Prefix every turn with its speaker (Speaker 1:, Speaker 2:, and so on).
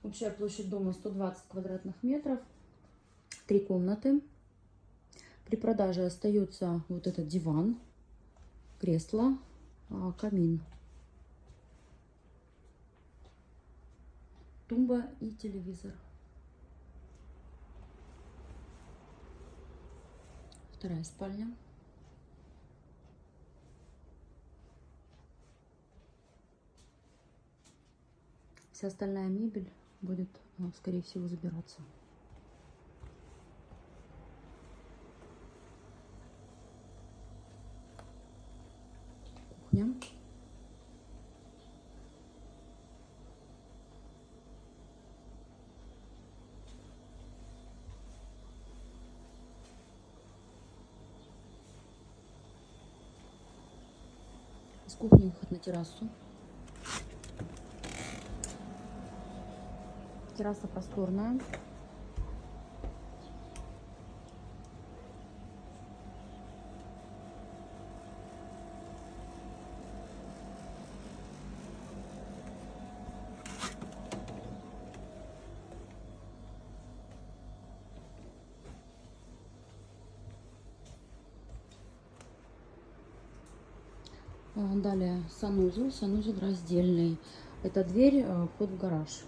Speaker 1: Общая площадь дома 120 квадратных метров. 3 комнаты. При продаже остается вот этот диван, кресло, камин, тумба и телевизор. Вторая спальня. Вся остальная мебель будет, скорее всего, забираться. Кухня. Из кухни выход на террасу. Терраса просторная. Далее санузел раздельный. Это дверь, вход в гараж.